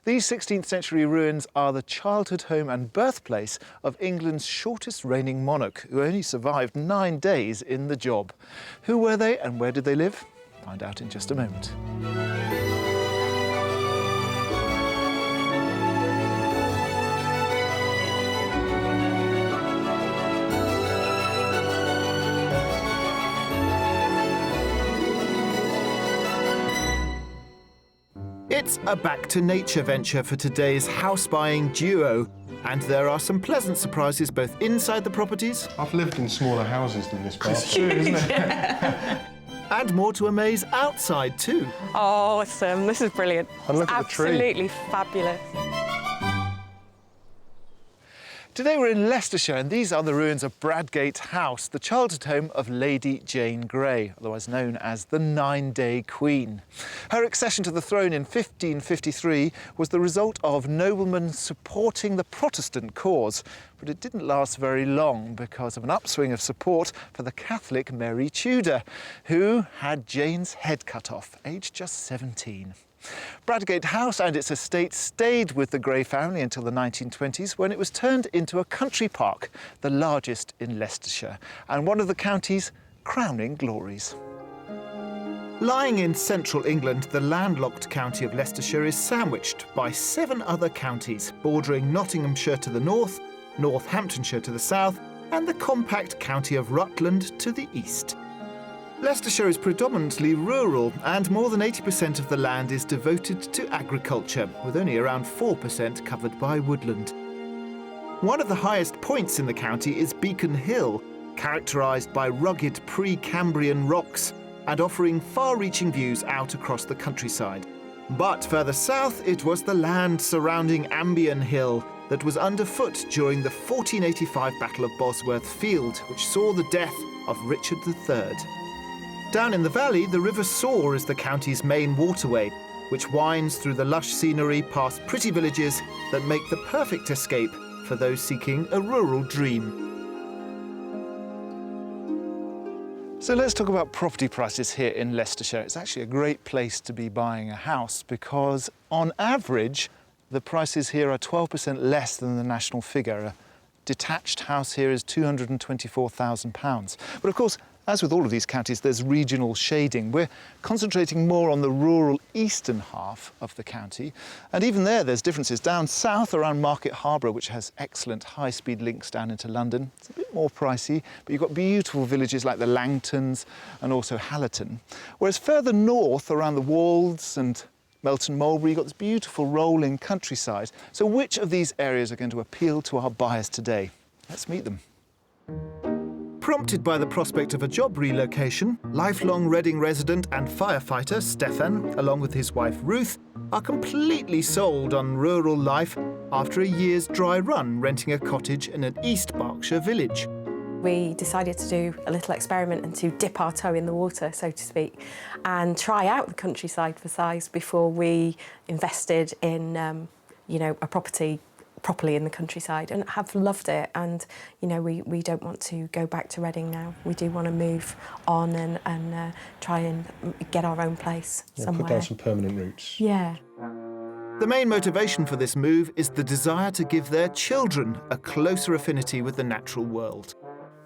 These 16th century ruins are the childhood home and birthplace of England's shortest reigning monarch, who only survived 9 days in the job. Who were they and where did they live? Find out in just a moment. It's a back-to-nature venture for today's house-buying duo. And there are some pleasant surprises both inside the properties... I've lived in smaller houses than this part. It's true, isn't it? and more to amaze outside too. Oh, awesome. This is brilliant. And look at the tree. Absolutely fabulous. Today we're in Leicestershire and these are the ruins of Bradgate House, the childhood home of Lady Jane Grey, otherwise known as the 9-Day Queen. Her accession to the throne in 1553 was the result of noblemen supporting the Protestant cause, but it didn't last very long because of an upswing of support for the Catholic Mary Tudor, who had Jane's head cut off, aged just 17. Bradgate House and its estate stayed with the Grey family until the 1920s, when it was turned into a country park, the largest in Leicestershire, and one of the county's crowning glories. Lying in central England, the landlocked county of Leicestershire is sandwiched by 7 other counties, bordering Nottinghamshire to the north, Northamptonshire to the south, and the compact county of Rutland to the east. Leicestershire is predominantly rural, and more than 80% of the land is devoted to agriculture, with only around 4% covered by woodland. One of the highest points in the county is Beacon Hill, characterised by rugged pre-Cambrian rocks and offering far-reaching views out across the countryside. But further south, it was the land surrounding Ambion Hill that was underfoot during the 1485 Battle of Bosworth Field, which saw the death of Richard III. Down in the valley, the River Soar is the county's main waterway, which winds through the lush scenery past pretty villages that make the perfect escape for those seeking a rural dream. So let's talk about property prices here in Leicestershire. It's actually a great place to be buying a house because, on average, the prices here are 12% less than the national figure. A detached house here is £224,000. But of course, as with all of these counties, there's regional shading. We're concentrating more on the rural eastern half of the county. And even there's differences. Down south around Market Harborough, which has excellent high-speed links down into London, it's a bit more pricey, but you've got beautiful villages like the Langtons and also Hallerton. Whereas further north around the Wolds and Melton Mowbray, you've got this beautiful rolling countryside. So which of these areas are going to appeal to our buyers today? Let's meet them. Prompted by the prospect of a job relocation, lifelong Reading resident and firefighter Stefan, along with his wife Ruth, are completely sold on rural life after a year's dry run renting a cottage in an East Berkshire village. We decided to do a little experiment and to dip our toe in the water, so to speak, and try out the countryside for size before we invested in, a property properly in the countryside, and have loved it. And we don't want to go back to Reading now. We do want to move on and try and get our own place somewhere. Put down some permanent roots. Yeah. The main motivation for this move is the desire to give their children a closer affinity with the natural world.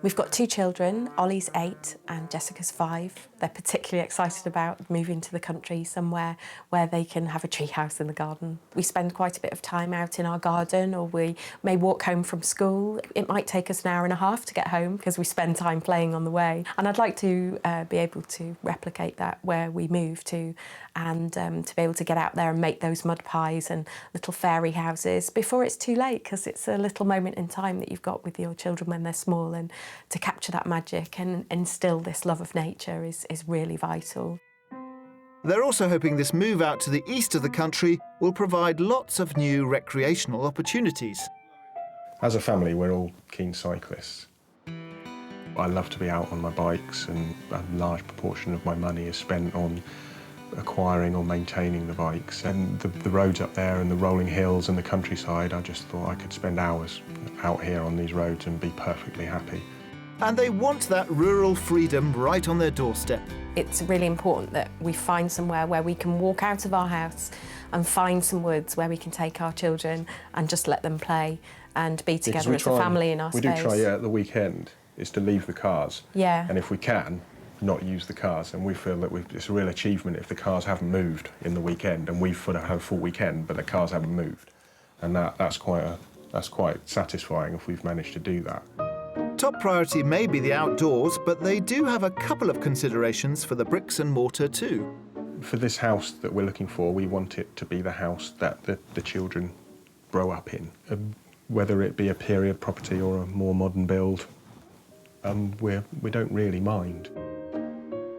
We've got 2 children, Ollie's 8 and Jessica's 5. They're particularly excited about moving to the country, somewhere where they can have a tree house in the garden. We spend quite a bit of time out in our garden, or we may walk home from school. It might take us an hour and a half to get home because we spend time playing on the way. And I'd like to be able to replicate that where we move to, and to be able to get out there and make those mud pies and little fairy houses before it's too late, because it's a little moment in time that you've got with your children when they're small, and to capture that magic and instill this love of nature is really vital. They're also hoping this move out to the east of the country will provide lots of new recreational opportunities. As a family, we're all keen cyclists. I love to be out on my bikes, and a large proportion of my money is spent on acquiring or maintaining the bikes. And the roads up there and the rolling hills and the countryside, I just thought I could spend hours out here on these roads and be perfectly happy. And they want that rural freedom right on their doorstep. It's really important that we find somewhere where we can walk out of our house and find some woods where we can take our children and just let them play and be together as a family in our space. We do try, at the weekend, is to leave the cars. Yeah. And if we can, not use the cars. And we feel that it's a real achievement if the cars haven't moved in the weekend and we've had a full weekend, but the cars haven't moved. And that's quite satisfying if we've managed to do that. Top priority may be the outdoors, but they do have a couple of considerations for the bricks and mortar too. For this house that we're looking for, we want it to be the house that the children grow up in. Whether it be a period property or a more modern build, we don't really mind.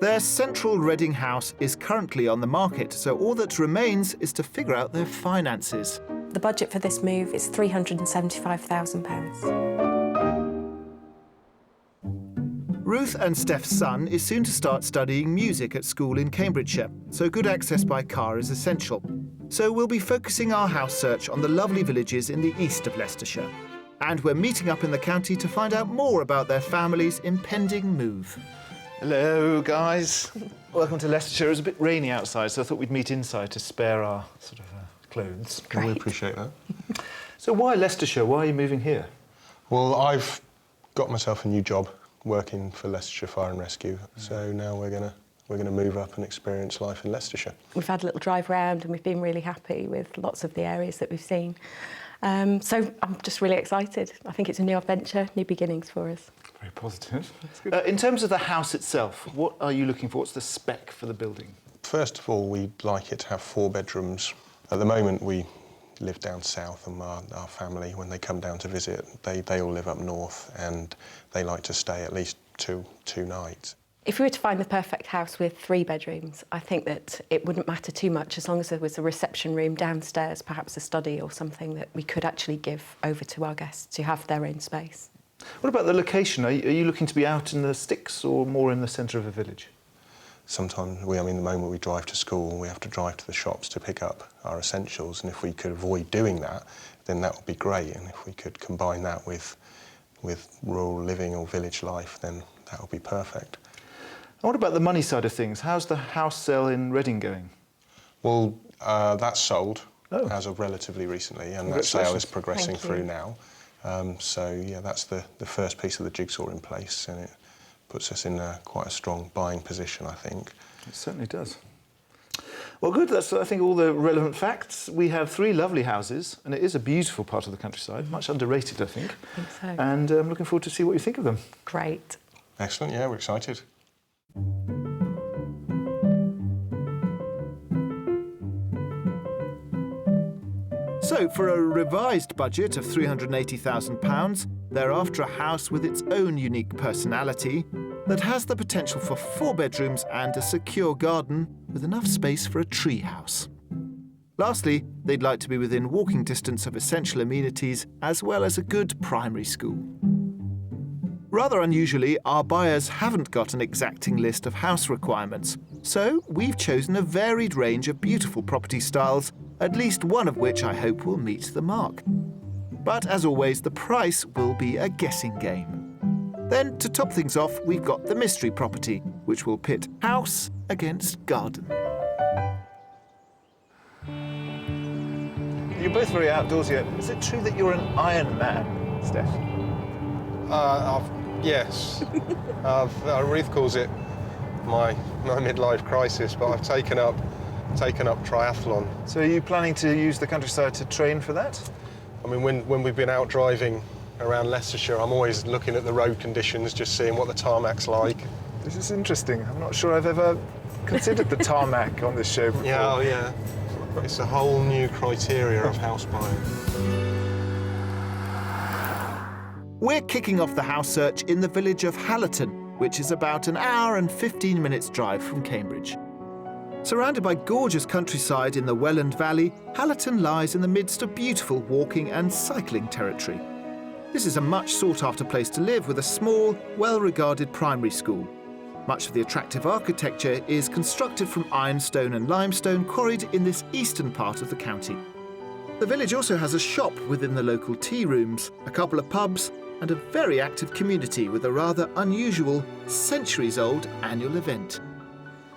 Their central Reading house is currently on the market, so all that remains is to figure out their finances. The budget for this move is £375,000. Ruth and Steph's son is soon to start studying music at school in Cambridgeshire, so good access by car is essential. So we'll be focusing our house search on the lovely villages in the east of Leicestershire. And we're meeting up in the county to find out more about their family's impending move. Hello, guys. Welcome to Leicestershire. It was a bit rainy outside, so I thought we'd meet inside to spare our sort of clothes. We appreciate that. So why Leicestershire? Why are you moving here? Well, I've got myself a new job working for Leicestershire Fire and Rescue, so now we're gonna move up and experience life in Leicestershire. We've had a little drive round and we've been really happy with lots of the areas that we've seen. So I'm just really excited. I think it's a new adventure, new beginnings for us. Very positive. That's good. In terms of the house itself, what are you looking for? What's the spec for the building? First of all, we'd like it to have 4 bedrooms. At the moment, we live down south, and our family, when they come down to visit, they all live up north, and they like to stay at least two nights. If we were to find the perfect house with 3 bedrooms, I think that it wouldn't matter too much as long as there was a reception room downstairs, perhaps a study or something that we could actually give over to our guests to have their own space. What about the location? Are you looking to be out in the sticks or more in the centre of a village? Sometimes, the moment we drive to school, we have to drive to the shops to pick up our essentials, and if we could avoid doing that, then that would be great. And if we could combine that with rural living or village life, then that would be perfect. And what about the money side of things? How's the house sale in Reading going? Well, that's sold as of relatively recently, and that sale is progressing through now. So, yeah, that's the first piece of the jigsaw in place, and it puts us in quite a strong buying position, I think. It certainly does. Well, good. That's, I think, all the relevant facts. We have 3 lovely houses, and it is a beautiful part of the countryside, much underrated, I think. I think so. And I'm looking forward to see what you think of them. Great. Excellent, yeah, we're excited. So, for a revised budget of £380,000, they're after a house with its own unique personality that has the potential for 4 bedrooms and a secure garden with enough space for a tree house. Lastly, they'd like to be within walking distance of essential amenities as well as a good primary school. Rather unusually, our buyers haven't got an exacting list of house requirements, so we've chosen a varied range of beautiful property styles, at least one of which I hope will meet the mark. But as always, the price will be a guessing game. Then, to top things off, we've got the mystery property, which will pit house against garden. You're both very outdoorsy. Is it true that you're an Iron Man, Steph? Yes. Ruth calls it my midlife crisis, but I've taken up triathlon. So are you planning to use the countryside to train for that? I mean, when we've been out driving around Leicestershire, I'm always looking at the road conditions, just seeing what the tarmac's like. This is interesting. I'm not sure I've ever considered the tarmac on this show before. Yeah, yeah. It's a whole new criteria of house buying. We're kicking off the house search in the village of Hallerton, which is about an hour and 15 minutes drive from Cambridge. Surrounded by gorgeous countryside in the Welland Valley, Hallerton lies in the midst of beautiful walking and cycling territory. This is a much sought-after place to live with a small, well-regarded primary school. Much of the attractive architecture is constructed from ironstone and limestone quarried in this eastern part of the county. The village also has a shop within the local tea rooms, a couple of pubs, and a very active community with a rather unusual, centuries-old annual event.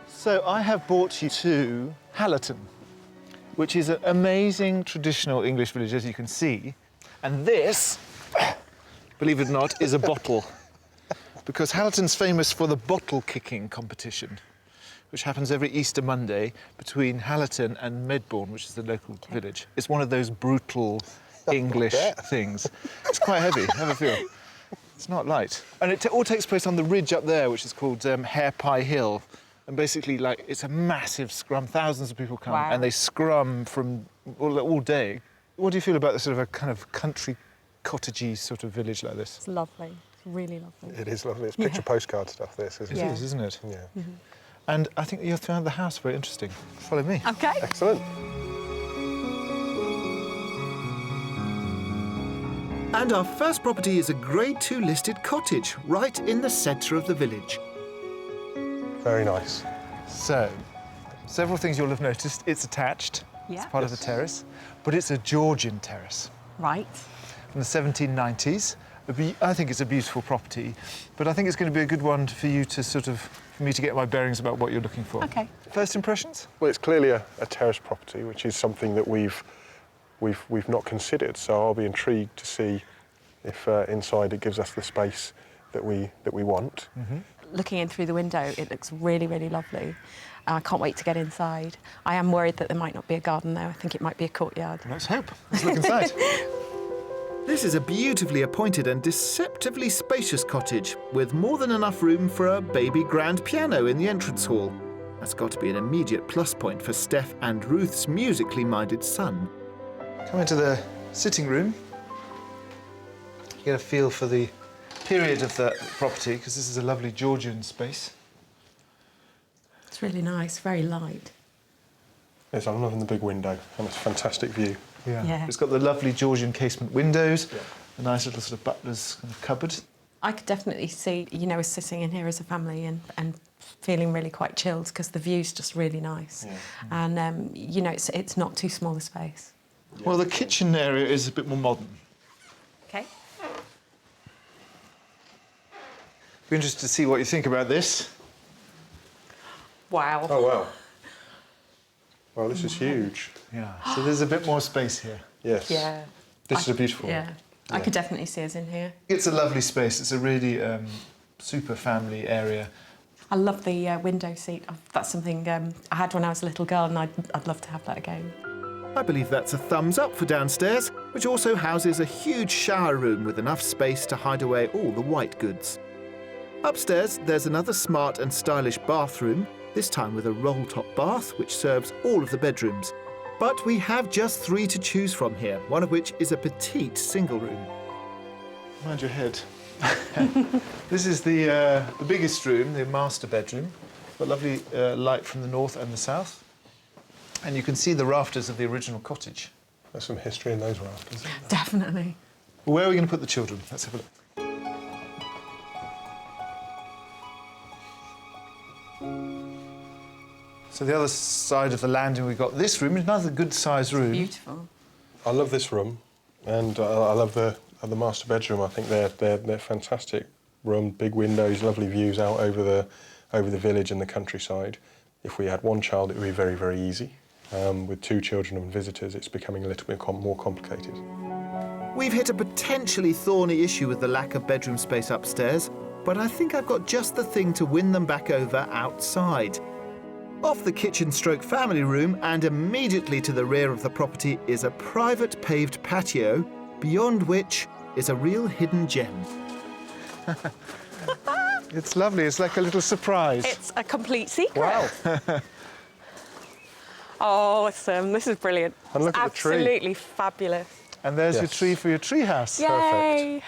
So I have brought you to Hallerton, which is an amazing traditional English village, as you can see. And this, believe it or not, is a bottle. Because Hallerton's famous for the bottle kicking competition, which happens every Easter Monday between Hallerton and Medbourne, which is the local village. It's one of those brutal English things. It's quite heavy, have a feel. It's not light. And it all takes place on the ridge up there, which is called Hare Pie Hill. And basically, like, it's a massive scrum. Thousands of people come, and they scrum from all day. What do you feel about the sort of a kind of country, cottagey sort of village like this? It's lovely. It's really lovely. It is lovely. It's picture postcard stuff, this, isn't it? It is, isn't it? Yeah. Mm-hmm. And I think you'll find the house very interesting. Follow me. OK. Excellent. And our first property is a Grade 2 listed cottage right in the centre of the village. Very nice. So, several things you'll have noticed. It's attached. Yeah. It's part of the terrace. But it's a Georgian terrace Right. from the 1790s. I think it's a beautiful property, but I think it's going to be a good one for you to for me to get my bearings about what you're looking for. OK. First impressions? Well, it's clearly a terrace property, which is something that we've not considered. So I'll be intrigued to see if inside it gives us the space that we want. Mm-hmm. Looking in through the window, it looks really, really lovely. I can't wait to get inside. I am worried that there might not be a garden there. I think it might be a courtyard. Let's hope. Let's look inside. This is a beautifully appointed and deceptively spacious cottage with more than enough room for a baby grand piano in the entrance hall. That's got to be an immediate plus point for Steph and Ruth's musically minded son. Come into the sitting room. You get a feel for the period of the property, because this is a lovely Georgian space. It's really nice, very light. Yes, I'm loving the big window, and it's a fantastic view. Yeah. It's got the lovely Georgian casement windows, a nice little sort of butler's kind of cupboard. I could definitely see, us sitting in here as a family and feeling really quite chilled because the view's just really nice. Yeah. And, it's not too small a space. Well, the kitchen area is a bit more modern. OK. Be interested to see what you think about this. Wow. Oh, wow. Well, this is huge. Yeah, so there's a bit more space here. Yes. Yeah. This is a beautiful Yeah. one. I could definitely see us in here. It's a lovely space. It's a really super family area. I love the window seat. That's something I had when I was a little girl, and I'd love to have that again. I believe that's a thumbs up for downstairs, which also houses a huge shower room with enough space to hide away all the white goods. Upstairs, there's another smart and stylish bathroom, this time with a roll-top bath, which serves all of the bedrooms. But we have just 3 to choose from here, one of which is a petite single room. Mind your head. This is the biggest room, the master bedroom. Got lovely light from the north and the south. And you can see the rafters of the original cottage. There's some history in those rafters. Definitely. Well, where are we going to put the children? Let's have a look. So the other side of the landing, we've got this room, another good-sized room. Beautiful. I love this room, and I love the master bedroom. I think they're fantastic room, big windows, lovely views out over the village and the countryside. If we had one child, it would be very, very easy. With 2 children and visitors, it's becoming a little bit more complicated. We've hit a potentially thorny issue with the lack of bedroom space upstairs, but I think I've got just the thing to win them back over outside. Off the kitchen/family room and immediately to the rear of the property is a private paved patio, beyond which is a real hidden gem. It's lovely. It's like a little surprise. It's a complete secret. Wow. Oh, this is brilliant. And look at the tree. Absolutely fabulous. And there's your Yes. tree for your tree house. Yay!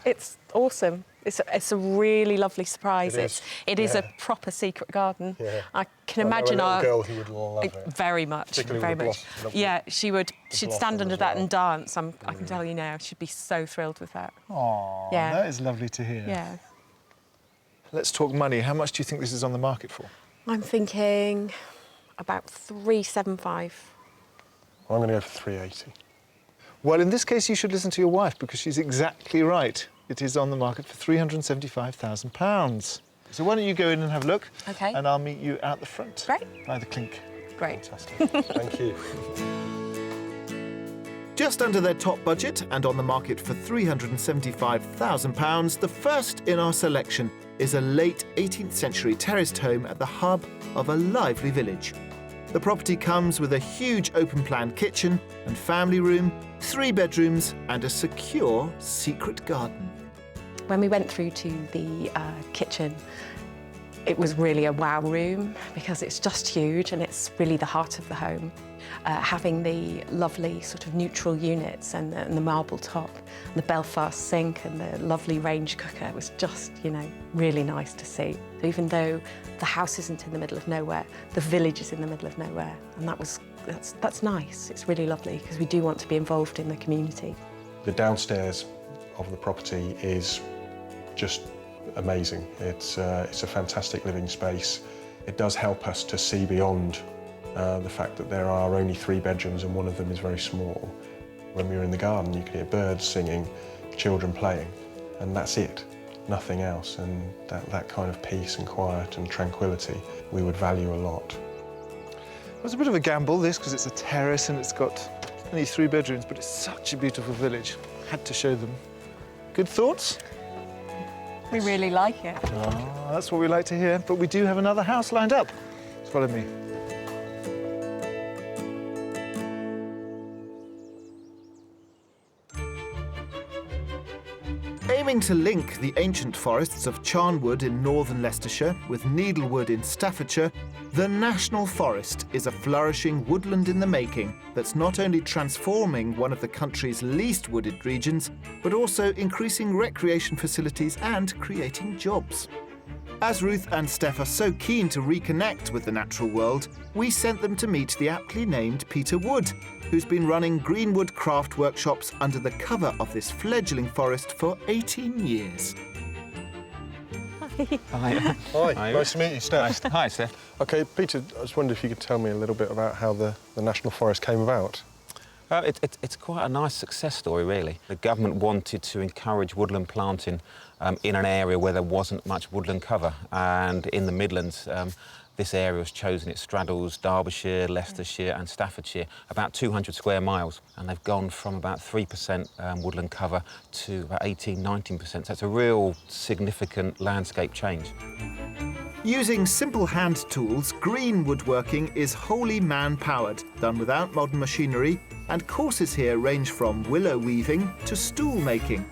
It's awesome. It's a really lovely surprise. It is. It is a Yeah. proper secret garden. Yeah. I can I know imagine a little our girl who would love it. very much, Particularly very with the much. lovely- Yeah, she'd stand blossom under as that well. and dance. I can tell you now, she'd be so thrilled with that. Aww, Yeah. that is lovely to hear. Yeah. Let's talk money. How much do you think this is on the market for? I'm thinking about 375. I'm going to go for 380. Well, in this case, you should listen to your wife because she's exactly right. It is on the market for £375,000. So why don't you go in and have a look? OK. And I'll meet you out the front. Great. By the clink. Great. Fantastic. Thank you. Just under their top budget and on the market for £375,000, the first in our selection is a late 18th century terraced home at the hub of a lively village. The property comes with a huge open-plan kitchen and family room, 3 bedrooms and a secure secret garden. When we went through to the kitchen, it was really a wow room because it's just huge and it's really the heart of the home. Having the lovely sort of neutral units and the marble top, and the Belfast sink and the lovely range cooker was just, you know, really nice to see. So even though the house isn't in the middle of nowhere, the village is in the middle of nowhere, and that's nice. It's really lovely because we do want to be involved in the community. The downstairs of the property is just amazing. It's a fantastic living space. It does help us to see beyond the fact that there are only 3 bedrooms and one of them is very small. When we were in the garden, you could hear birds singing, children playing, and that's it, nothing else. And that kind of peace and quiet and tranquility we would value a lot. It was a bit of a gamble, this, because it's a terrace and it's got only 3 bedrooms, but it's such a beautiful village. Had to show them. Good thoughts? We really like it. Oh, that's what we like to hear, but we do have another house lined up. Follow me. Aiming to link the ancient forests of Charnwood in northern Leicestershire with Needlewood in Staffordshire, the National Forest is a flourishing woodland in the making that's not only transforming one of the country's least wooded regions, but also increasing recreation facilities and creating jobs. As Ruth and Steph are so keen to reconnect with the natural world, we sent them to meet the aptly named Peter Wood, who's been running Greenwood craft workshops under the cover of this fledgling forest for 18 years. Hi. Hi, nice to meet you, Steph. Hi, Steph. OK, Peter, I just wondered if you could tell me a little bit about how the National Forest came about. It's quite a nice success story, really. The government wanted to encourage woodland planting in an area where there wasn't much woodland cover, and in the Midlands, this area was chosen. It straddles Derbyshire, Leicestershire and Staffordshire, about 200 square miles, and they've gone from about 3% woodland cover to about 18–19%. So it's a real significant landscape change. Using simple hand tools, green woodworking is wholly man-powered, done without modern machinery, and courses here range from willow weaving to stool making.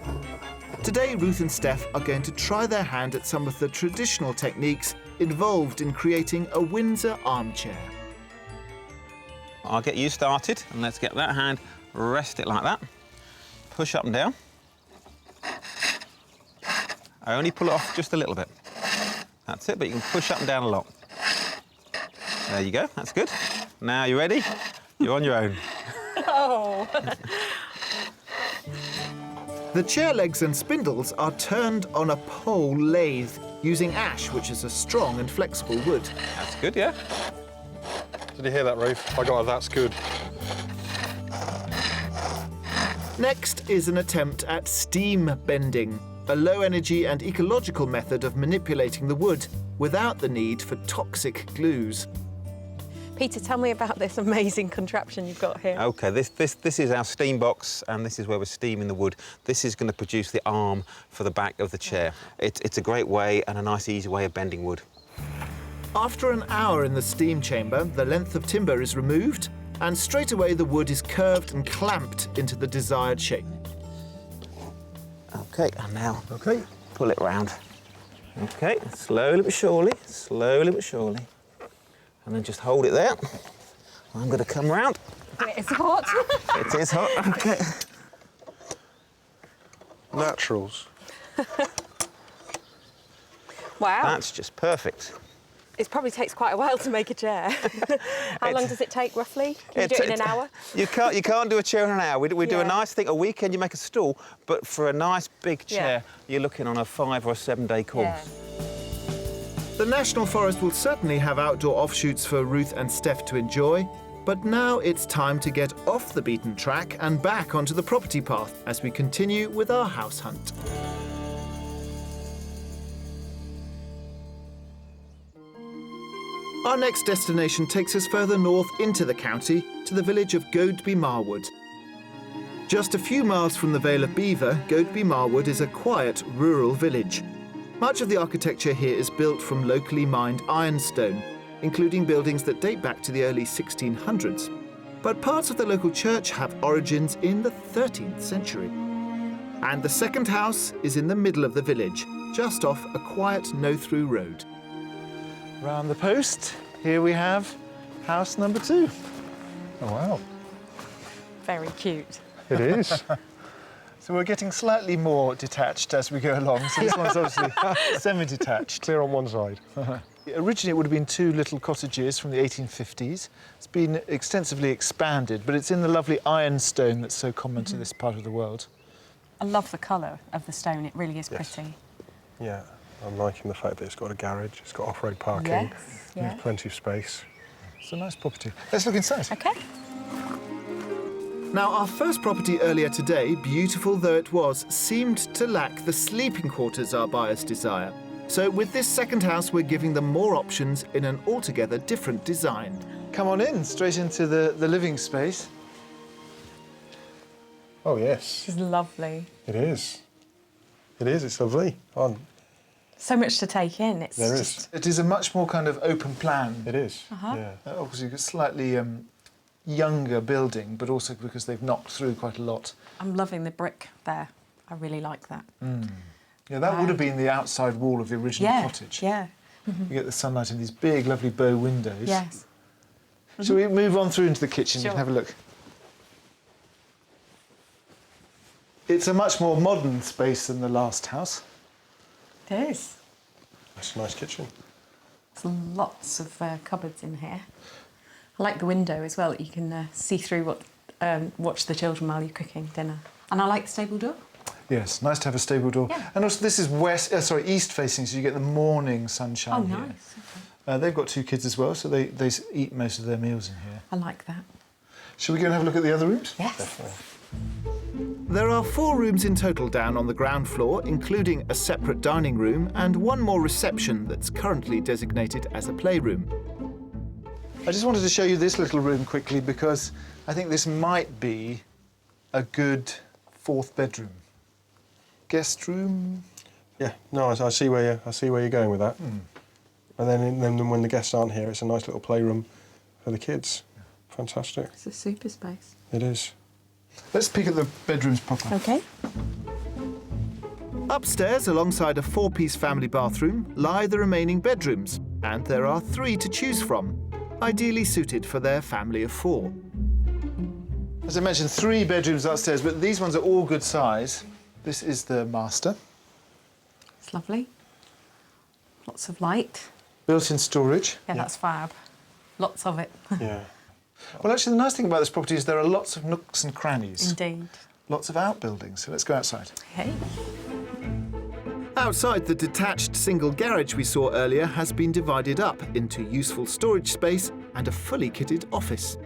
Today, Ruth and Steph are going to try their hand at some of the traditional techniques involved in creating a Windsor armchair. I'll get you started, and let's get that hand, rest it like that. Push up and down. I only pull it off just a little bit. That's it, but you can push up and down a lot. There you go, that's good. Now, you ready? You're on your own. Oh. The chair legs and spindles are turned on a pole lathe using ash, which is a strong and flexible wood. That's good, yeah. Did you hear that, Ruth? I got a "that's good." Next is an attempt at steam bending, a low-energy and ecological method of manipulating the wood without the need for toxic glues. Peter, tell me about this amazing contraption you've got here. OK, this is our steam box, and this is where we're steaming the wood. This is going to produce the arm for the back of the chair. It's a great way and a nice, easy way of bending wood. After an hour in the steam chamber, the length of timber is removed, and straight away the wood is curved and clamped into the desired shape. OK, and now pull it round. OK, slowly but surely, slowly but surely. And then just hold it there. I'm going to come round. It's hot. It is hot, OK. Naturals. Wow. That's just perfect. It probably takes quite a while to make a chair. How long does it take, roughly? Can you do it in an hour? You can't do a chair in an hour. We do a nice thing. A weekend, you make a stool, but for a nice big chair, you're looking on a 5 or a 7 day course. Yeah. The National Forest will certainly have outdoor offshoots for Ruth and Steph to enjoy. But now it's time to get off the beaten track and back onto the property path as we continue with our house hunt. Our next destination takes us further north into the county to the village of Goadby Marwood. Just a few miles from the Vale of Belvoir, Goadby Marwood is a quiet rural village. Much of the architecture here is built from locally mined ironstone, including buildings that date back to the early 1600s. But parts of the local church have origins in the 13th century. And the second house is in the middle of the village, just off a quiet no-through road. Round the post, here we have house number 2. Oh, wow. Very cute. It is. So we're getting slightly more detached as we go along. So this one's obviously semi-detached. Clear on one side. Originally, it would have been 2 little cottages from the 1850s. It's been extensively expanded, but it's in the lovely ironstone that's so common to this part of the world. I love the colour of the stone. It really is Yes. pretty. Yeah, I'm liking the fact that it's got a garage, it's got off-road parking, Yes, yeah. there's plenty of space. It's a nice property. Let's look inside. OK. Now, our first property earlier today, beautiful though it was, seemed to lack the sleeping quarters our buyers desire. So with this second house, we're giving them more options in an altogether different design. Come on in, straight into the living space. Oh, yes, It's lovely. it is. It is, it's lovely. So much to take in. It's There is. just... It is a much more kind of open plan. It is, yeah. Obviously, a slightly younger building, but also because they've knocked through quite a lot. I'm loving the brick there. I really like that. Yeah, that would have been the outside wall of the original cottage. Yeah. You get the sunlight in these big, lovely bow windows. Yes. Shall we move on through into the kitchen? You Sure. can have a look. It's a much more modern space than the last house. It is. It's a nice kitchen. There's lots of cupboards in here. I like the window as well. You can see through watch the children while you're cooking dinner. And I like the stable door. Yes, nice to have a stable door. Yeah. And also, this is east facing, so you get the morning sunshine Oh, here. nice. Okay. They've got 2 kids as well, so they eat most of their meals in here. I like that. Shall we go and have a look at the other rooms? Yes. There are 4 rooms in total down on the ground floor, including a separate dining room and one more reception that's currently designated as a playroom. I just wanted to show you this little room quickly because I think this might be a good 4th bedroom. Guest room? Yeah, no, I see where you're going with that. And then when the guests aren't here, it's a nice little playroom for the kids. Fantastic. It's a super space. It is. Let's peek at the bedrooms proper. OK. Upstairs, alongside a 4-piece family bathroom, lie the remaining bedrooms, and there are 3 to choose from, ideally suited for their family of 4. As I mentioned, 3 bedrooms upstairs, but these ones are all good size. This is the master. It's lovely. Lots of light. Built-in storage. Yeah, that's fab. Lots of it. Yeah. Well, actually, the nice thing about this property is there are lots of nooks and crannies. Indeed. Lots of outbuildings, so let's go outside. Hey. Outside, the detached single garage we saw earlier has been divided up into useful storage space and a fully kitted office.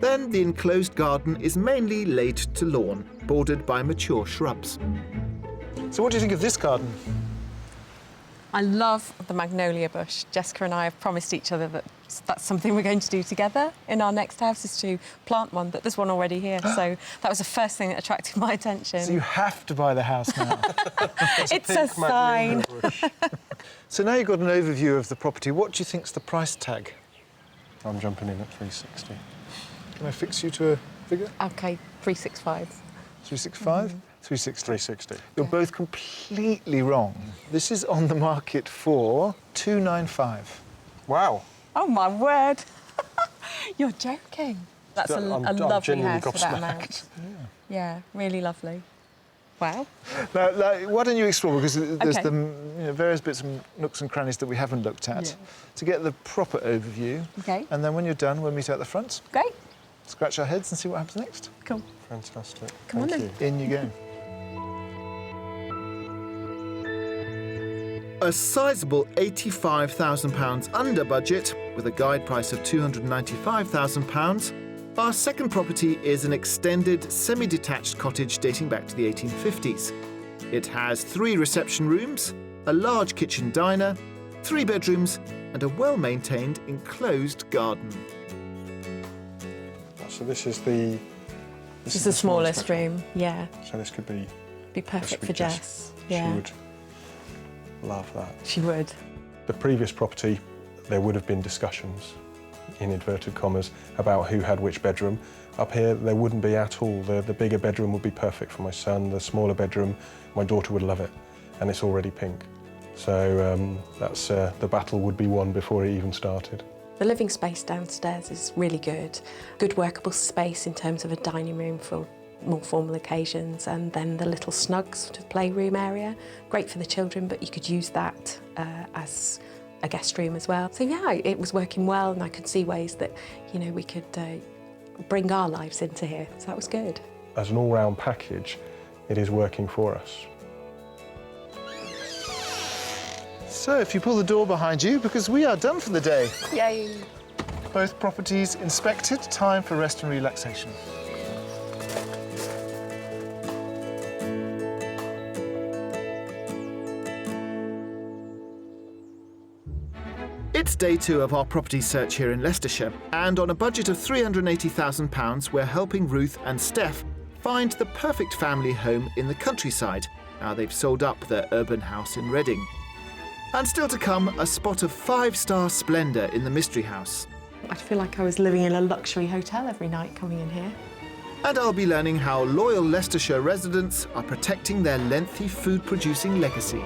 Then the enclosed garden is mainly laid to lawn, bordered by mature shrubs. So what do you think of this garden? I love the magnolia bush. Jessica and I have promised each other that that's something we're going to do together in our next house, is to plant one, but there's one already here. So that was the first thing that attracted my attention. So you have to buy the house now. It's a sign. So now you've got an overview of the property. What do you think's the price tag? I'm jumping in at 360. Can I fix you to a figure? OK, 365. 365? 360. 360. You're both completely wrong. This is on the market for 295. Wow. Oh, my word. You're joking. That's a I'm lovely genuinely house for that gobsmacked. amount. Yeah, really lovely. Wow. Now, why don't you explore, because there's Okay. the various bits of nooks and crannies that we haven't looked at, Yeah. to get the proper overview. OK, And then when you're done, we'll meet out the front, great. scratch our heads and see what happens next. Cool. Fantastic. Come on Thank then. you. In you go. A sizable £85,000 under budget, with a guide price of £295,000, our second property is an extended semi-detached cottage dating back to the 1850s. It has 3 reception rooms, a large kitchen diner, 3 bedrooms and a well-maintained enclosed garden. So this is the... This is the smallest room, yeah. So this could be... Be perfect for Jess. Yeah. She would love that. She would. The previous property, there would have been discussions, in inverted commas, about who had which bedroom. Up here, there wouldn't be at all. The bigger bedroom would be perfect for my son. The smaller bedroom, my daughter would love it. And it's already pink. So that's the battle would be won before it even started. The living space downstairs is really good. Good workable space in terms of a dining room for more formal occasions, and then the little snug sort of playroom area. Great for the children, but you could use that as a guest room as well. So yeah, it was working well, and I could see ways that, you know, we could bring our lives into here. So that was good. As an all-round package, it is working for us. So if you pull the door behind you, because we are done for the day. Yay! Both properties inspected, time for rest and relaxation. It's day 2 of our property search here in Leicestershire, and on a budget of £380,000, we're helping Ruth and Steph find the perfect family home in the countryside, now they've sold up their urban house in Reading. And still to come, a spot of 5-star splendour in the Mystery House. I feel like I was living in a luxury hotel every night coming in here. And I'll be learning how loyal Leicestershire residents are protecting their lengthy food-producing legacy.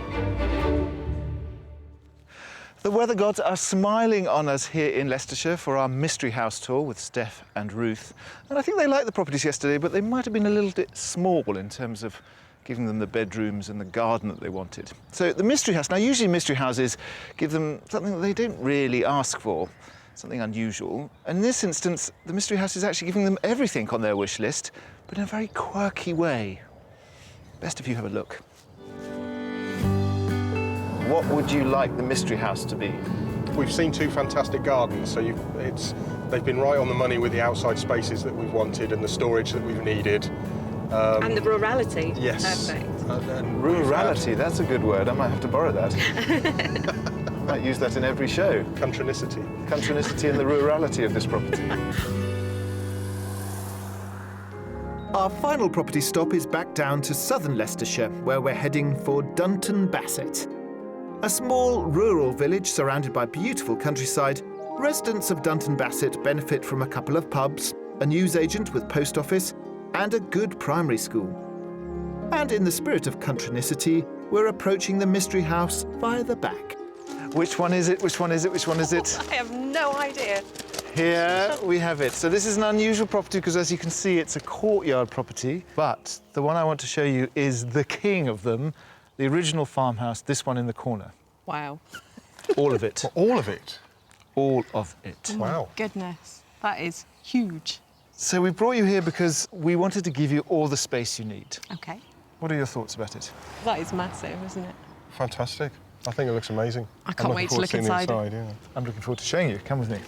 The weather gods are smiling on us here in Leicestershire for our Mystery House tour with Steph and Ruth. And I think they liked the properties yesterday, but they might have been a little bit small in terms of giving them the bedrooms and the garden that they wanted. So the Mystery House, now usually Mystery Houses give them something that they don't really ask for, something unusual. And in this instance, the Mystery House is actually giving them everything on their wish list, but in a very quirky way. Best if you have a look. What would you like the Mystery House to be? We've seen 2 fantastic gardens, so they've been right on the money with the outside spaces that we've wanted and the storage that we've needed. And the rurality. Yes. Perfect. And Rurality, that's a good word. I might have to borrow that. I might use that in every show. Countrynicity. Countrynicity and the rurality of this property. Our final property stop is back down to southern Leicestershire, where we're heading for Dunton Basset. A small rural village surrounded by beautiful countryside, residents of Dunton Basset benefit from a couple of pubs, a newsagent with post office, and a good primary school. And in the spirit of countrynicity, we're approaching the Mystery House via the back. Which one is it? Which one is it? Which one is it? I have no idea. Here we have it. So this is an unusual property because, as you can see, it's a courtyard property. But the one I want to show you is the king of them, the original farmhouse, this one in the corner. Wow. All of it. All of it? All of it. Wow. Goodness, that is huge. So we brought you here because we wanted to give you all the space you need. OK. What are your thoughts about it? That is massive, isn't it? Fantastic. I think it looks amazing. I can't wait to look inside. Yeah. I'm looking forward to showing you. Come with me.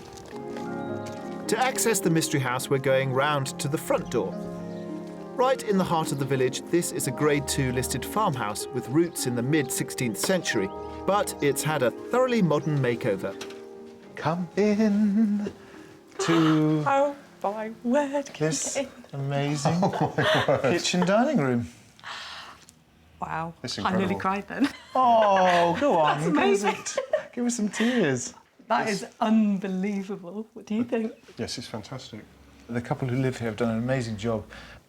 To access the Mystery House, we're going round to the front door. Right in the heart of the village, this is a Grade 2 listed farmhouse with roots in the mid-16th century, but it's had a thoroughly modern makeover. Come in to Oh, my word. this amazing kitchen dining room. Wow. It's I incredible. nearly cried then. Oh, go on. That's amazing. Give us some tears. That is unbelievable. What do you think? Yes, it's fantastic. The couple who live here have done an amazing job.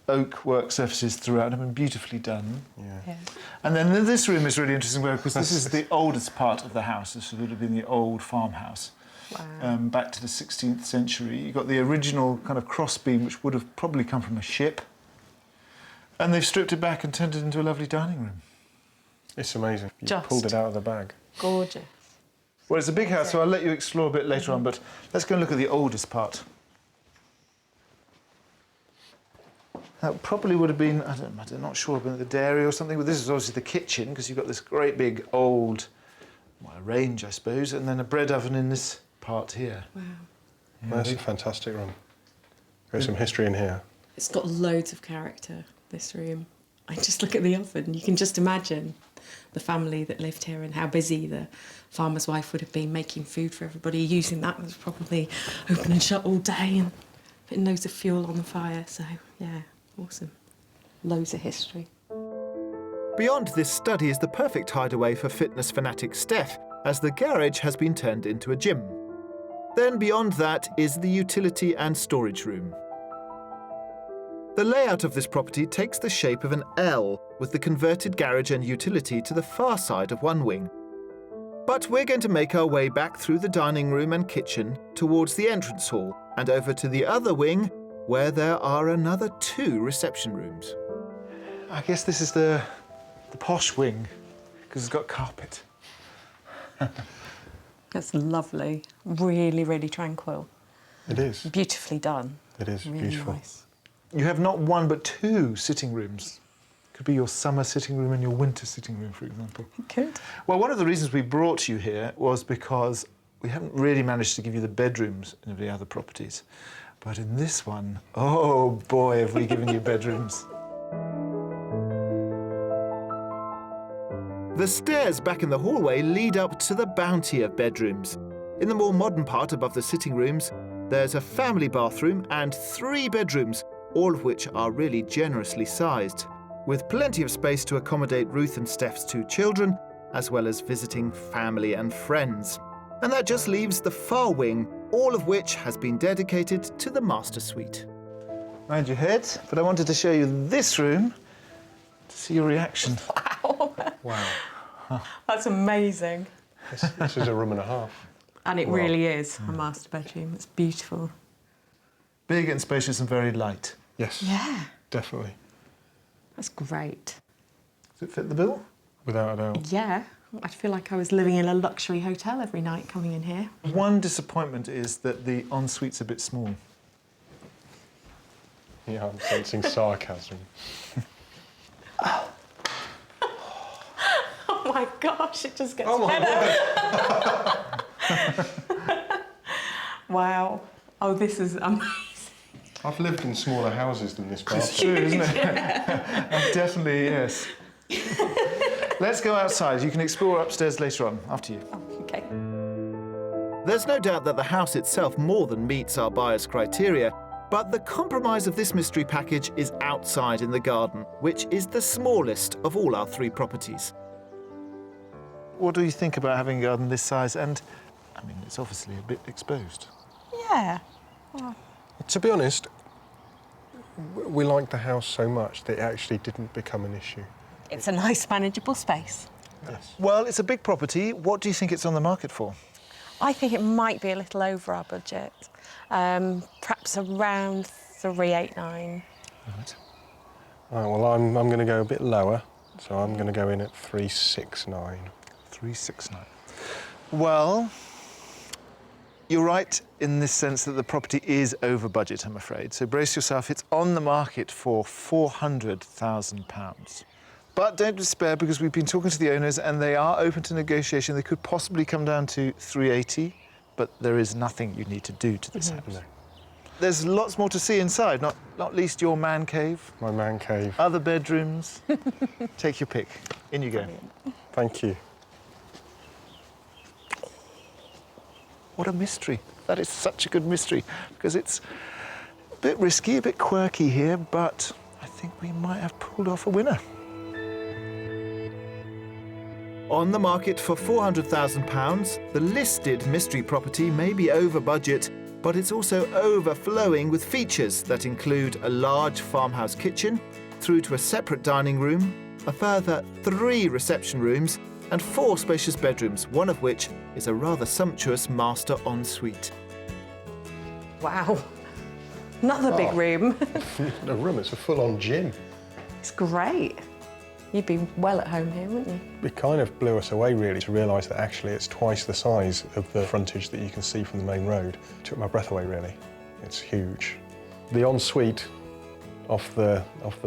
Oak work surfaces throughout have been beautifully done. Yeah. And then this room is really interesting because this is the oldest part of the house. This would have been the old farmhouse. Wow. Back to the 16th century. You've got the original kind of crossbeam, which would have probably come from a ship. And they've stripped it back and turned it into a lovely dining room. It's amazing. You Just pulled it out of the bag. Gorgeous. Well, it's a big house, so I'll let you explore a bit later on, but let's go and look at the oldest part. That probably would have been, I'm not sure, but the dairy or something, but this is obviously the kitchen, because you've got this great big old well, a range, I suppose, and then a bread oven in this part here. Wow. Yeah, That's a fantastic room. There's some history in here. It's got loads of character, this room. I just look at the oven. You can just imagine the family that lived here and how busy the farmer's wife would have been making food for everybody. Using that was probably open and shut all day and putting loads of fuel on the fire. So, yeah, awesome. Loads of history. Beyond this study is the perfect hideaway for fitness fanatic Steph, as the garage has been turned into a gym. Then beyond that is the utility and storage room. The layout of this property takes the shape of an L, with the converted garage and utility to the far side of one wing. But we're going to make our way back through the dining room and kitchen towards the entrance hall and over to the other wing, where there are another 2 reception rooms. I guess this is the posh wing, because it's got carpet. That's lovely. Really, really tranquil. It is. Beautifully done. It is Really beautiful. nice. You have not 1 but 2 sitting rooms. Could be your summer sitting room and your winter sitting room, for example. Good. Well, one of the reasons we brought you here was because we haven't really managed to give you the bedrooms in the other properties. But in this one, oh boy, have we given you bedrooms. The stairs back in the hallway lead up to the bounty of bedrooms. In the more modern part above the sitting rooms, there's a family bathroom and 3 bedrooms, all of which are really generously sized, with plenty of space to accommodate Ruth and Steph's 2 children, as well as visiting family and friends. And that just leaves the far wing, all of which has been dedicated to the master suite. Mind your head, but I wanted to show you this room to see your reaction. Wow. That's amazing. This is a room and a half. And it really is a master bedroom. It's beautiful. Big and spacious and very light. Yes. Yeah. Definitely. That's great. Does it fit the bill? Without a doubt. Yeah. I feel like I was living in a luxury hotel every night coming in here. One disappointment is that the ensuite's a bit small. Yeah, I'm sensing sarcasm. Oh my gosh, it just gets Oh my better. Wow. Oh, this is amazing. I've lived in smaller houses than this bathroom. It's true, isn't it? Definitely, yes. Let's go outside. You can explore upstairs later on, after you. Oh, okay. There's no doubt that the house itself more than meets our buyer's criteria, but the compromise of this mystery package is outside in the garden, which is the smallest of all our 3 properties. What do you think about having a garden this size? And, I mean, it's obviously a bit exposed. Yeah. To be honest, we liked the house so much that it actually didn't become an issue. It's a nice, manageable space. Yes. Well, it's a big property. What do you think it's on the market for? I think it might be a little over our budget. Perhaps around 389. Right. Right, well, I'm going to go a bit lower, so I'm going to go in at 369. 369. Well, you're right in this sense that the property is over budget, I'm afraid. So brace yourself. It's on the market for £400,000. But don't despair, because we've been talking to the owners and they are open to negotiation. They could possibly come down to 380, but there is nothing you need to do to this house. No. There's lots more to see inside, not least your man cave, My man cave. other bedrooms. Take your pick. In you go. Thank you. What a mystery. That is such a good mystery, because it's a bit risky, a bit quirky here, but I think we might have pulled off a winner. On the market for £400,000, the listed mystery property may be over budget, but it's also overflowing with features that include a large farmhouse kitchen, through to a separate dining room, a further 3 reception rooms, and 4 spacious bedrooms, one of which is a rather sumptuous master ensuite. Wow. Another big room. A room, it's a full-on gym. It's great. You'd be well at home here, wouldn't you? It kind of blew us away, really, to realise that actually it's twice the size of the frontage that you can see from the main road. It took my breath away, really. It's huge. The ensuite off the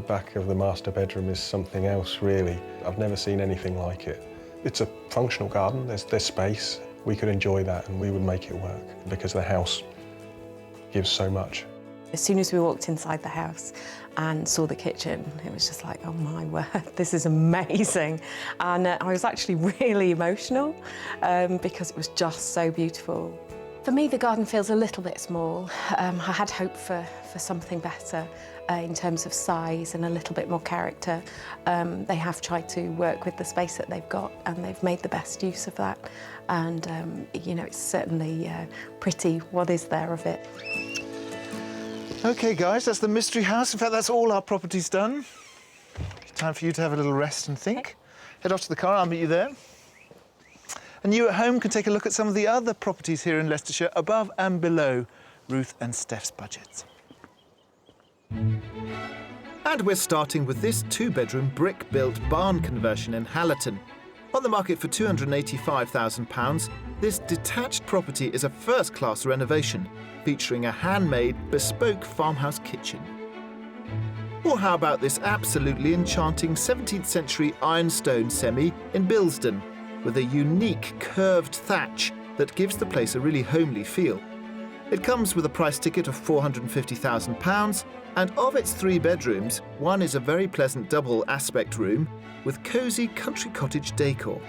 back of the master bedroom is something else, really. I've never seen anything like it. It's a functional garden, there's space. We could enjoy that and we would make it work because the house gives so much. As soon as we walked inside the house and saw the kitchen, it was just like, oh my word, this is amazing. And I was actually really emotional because it was just so beautiful. For me, the garden feels a little bit small. I had hoped for something better in terms of size and a little bit more character. They have tried to work with the space that they've got and they've made the best use of that. And, you know, it's certainly pretty what is there of it. OK, guys, that's the mystery house. In fact, that's all our properties done. Time for you to have a little rest and think. Okay. Head off to the car, I'll meet you there. And you at home can take a look at some of the other properties here in Leicestershire, above and below Ruth and Steph's budgets. And we're starting with this two-bedroom brick-built barn conversion in Hallerton. On the market for £285,000, this detached property is a first-class renovation, featuring a handmade, bespoke farmhouse kitchen. Or how about this absolutely enchanting 17th century ironstone semi in Bilsden, with a unique curved thatch that gives the place a really homely feel. It comes with a price ticket of £450,000, and of its 3 bedrooms, one is a very pleasant double aspect room with cosy country cottage decor.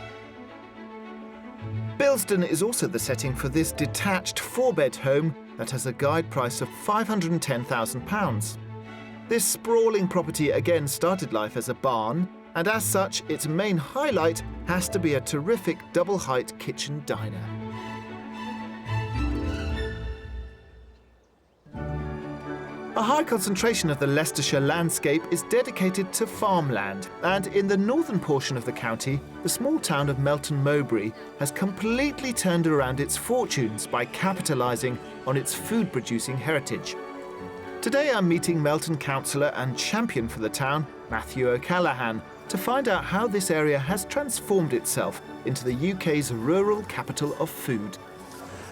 Bilsden is also the setting for this detached 4-bed home that has a guide price of £510,000. This sprawling property again started life as a barn, and as such, its main highlight has to be a terrific double-height kitchen diner. A high concentration of the Leicestershire landscape is dedicated to farmland, and in the northern portion of the county, the small town of Melton Mowbray has completely turned around its fortunes by capitalising on its food-producing heritage. Today I'm meeting Melton councillor and champion for the town, Matthew O'Callaghan, to find out how this area has transformed itself into the UK's rural capital of food.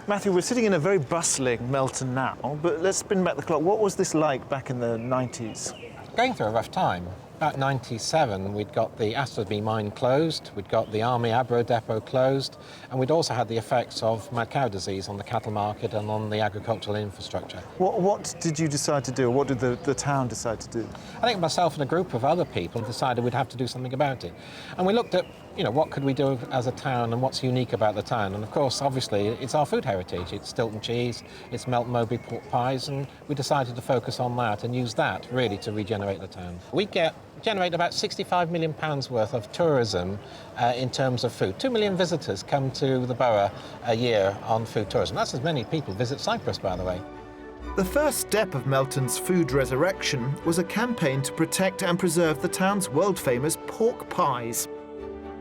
Matthew, we're sitting in a very bustling Melton now, but let's spin back the clock. What was this like back in the 90s? Going through a rough time. About 97, we'd got the Astorby mine closed, we'd got the Army Abro depot closed, and we'd also had the effects of mad cow disease on the cattle market and on the agricultural infrastructure. What did you decide to do? What did the town decide to do? I think myself and a group of other people decided we'd have to do something about it. And we looked at, you know, what could we do as a town and what's unique about the town? And of course, obviously, it's our food heritage. It's Stilton cheese, it's Melton Mowbray pork pies, and we decided to focus on that and use that really to regenerate the town. We generate about £65 million worth of tourism in terms of food. 2 million visitors come to the borough a year on food tourism. That's as many people visit Cyprus, by the way. The first step of Melton's food resurrection was a campaign to protect and preserve the town's world-famous pork pies.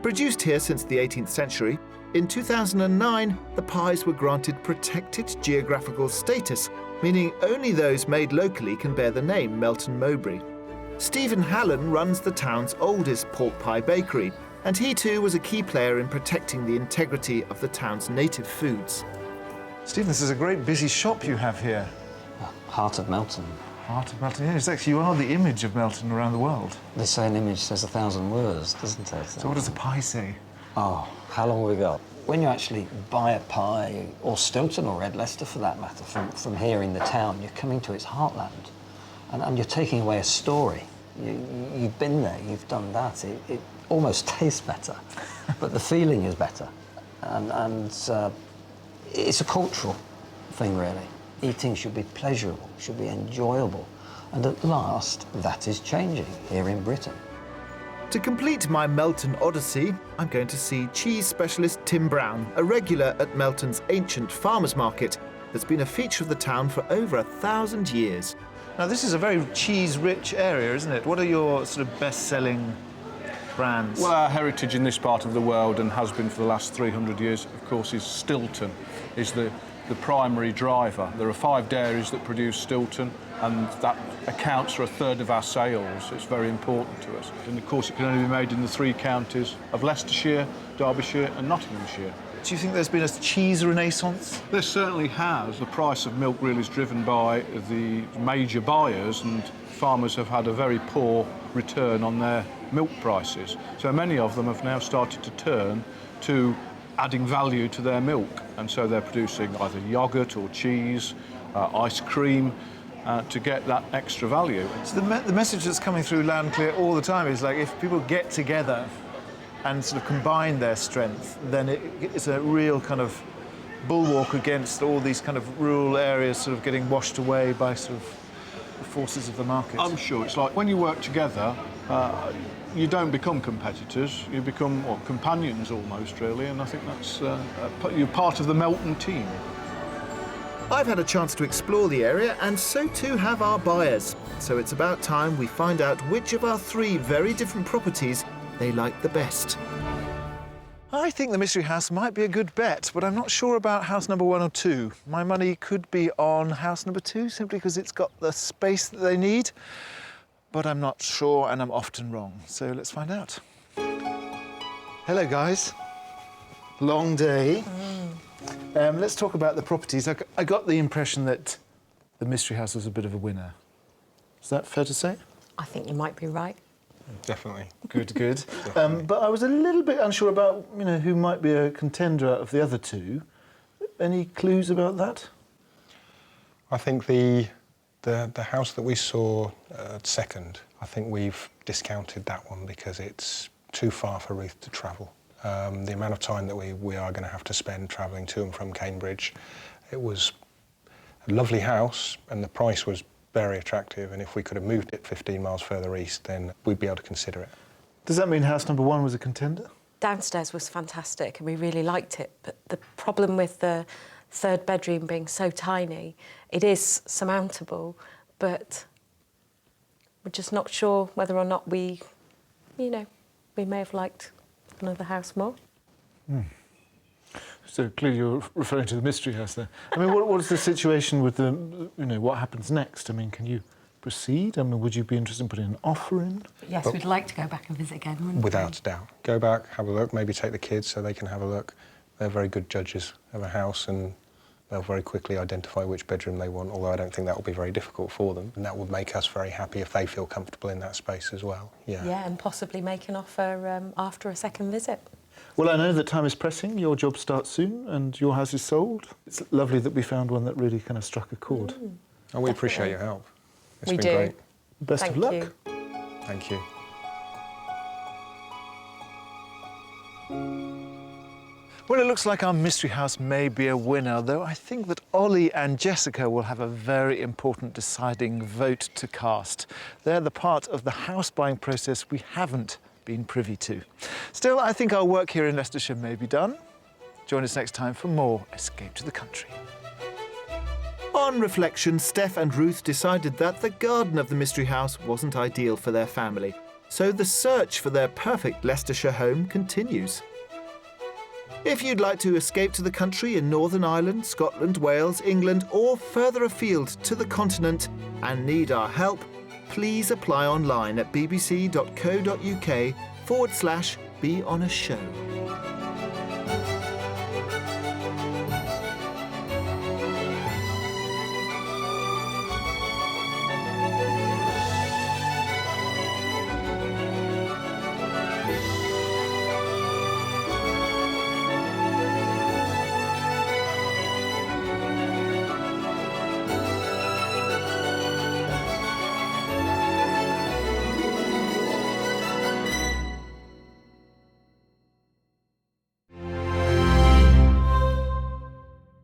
Produced here since the 18th century, in 2009 the pies were granted protected geographical status, meaning only those made locally can bear the name Melton Mowbray. Stephen Hallen runs the town's oldest pork pie bakery, and he too was a key player in protecting the integrity of the town's native foods. Stephen, this is a great busy shop you have here. Heart of Melton. Heart of Melton, yes, actually you are the image of Melton around the world. They say an image says 1,000 words, doesn't it? So what does a pie say? Oh, how long have we got? When you actually buy a pie, or Stilton or Red Leicester for that matter, from here in the town, you're coming to its heartland. And you're taking away a story. You've been there, you've done that. It almost tastes better, but the feeling is better. And it's a cultural thing, really. Eating should be pleasurable, should be enjoyable. And at last, that is changing here in Britain. To complete my Melton odyssey, I'm going to see cheese specialist Tim Brown, a regular at Melton's ancient farmers market that's been a feature of the town for over 1,000 years. Now, this is a very cheese-rich area, isn't it? What are your sort of best-selling brands? Well, our heritage in this part of the world, and has been for the last 300 years, of course, is Stilton, is the primary driver. There are 5 dairies that produce Stilton, and that accounts for 1/3 of our sales. It's very important to us. And of course, it can only be made in the 3 counties of Leicestershire, Derbyshire and Nottinghamshire. Do you think there's been a cheese renaissance? There certainly has. The price of milk really is driven by the major buyers, and farmers have had a very poor return on their milk prices. So many of them have now started to turn to adding value to their milk, and so they're producing either yoghurt or cheese, ice cream, to get that extra value. So the message that's coming through loud and clear all the time is like, if people get together and sort of combine their strength, then it's a real kind of bulwark against all these kind of rural areas sort of getting washed away by sort of the forces of the market. I'm sure it's like when you work together, you don't become competitors, you become companions almost, really, and I think that's you're part of the Melton team. I've had a chance to explore the area, and so too have our buyers. So it's about time we find out which of our 3 very different properties they like the best. I think the Mystery House might be a good bet, but I'm not sure about house number 1 or 2. My money could be on house number 2, simply because it's got the space that they need. But I'm not sure, and I'm often wrong. So let's find out. Hello, guys. Long day. Let's talk about the properties. I got the impression that the Mystery House was a bit of a winner. Is that fair to say? I think you might be right. Definitely. Good, good. But I was a little bit unsure about, who might be a contender out of the other 2. Any clues about that? I think the house that we saw second, I think we've discounted that one because it's too far for Ruth to travel. The amount of time that we are going to have to spend travelling to and from Cambridge, it was a lovely house and the price was very attractive, and if we could have moved it 15 miles further east, then we'd be able to consider it. Does that mean house number 1 was a contender? Downstairs was fantastic and we really liked it, but the problem with the 3rd bedroom being so tiny, it is surmountable, but we're just not sure whether or not we may have liked another house more. So clearly you're referring to the Mystery House there. I mean, what is the situation with the, what happens next? I mean, can you proceed? I mean, would you be interested in putting an offer in? Yes, we'd like to go back and visit again, wouldn't we? Without a doubt. Go back, have a look, maybe take the kids so they can have a look. They're very good judges of a house and they'll very quickly identify which bedroom they want, although I don't think that will be very difficult for them. And that would make us very happy if they feel comfortable in that space as well. Yeah, and possibly make an offer after a second visit. Well, I know that time is pressing. Your job starts soon and your house is sold. It's lovely that we found one that really kind of struck a chord. And we appreciate your help. It's We been do. great. Best of luck. Thank you. Well, it looks like our Mystery House may be a winner, though I think that Ollie and Jessica will have a very important deciding vote to cast. They're the part of the house buying process we haven't been privy to. Still, I think our work here in Leicestershire may be done. Join us next time for more Escape to the Country. On reflection, Steph and Ruth decided that the garden of the Mystery House wasn't ideal for their family, so the search for their perfect Leicestershire home continues. If you'd like to escape to the country in Northern Ireland, Scotland, Wales, England, or further afield to the continent and need our help, please apply online at bbc.co.uk/be on a show.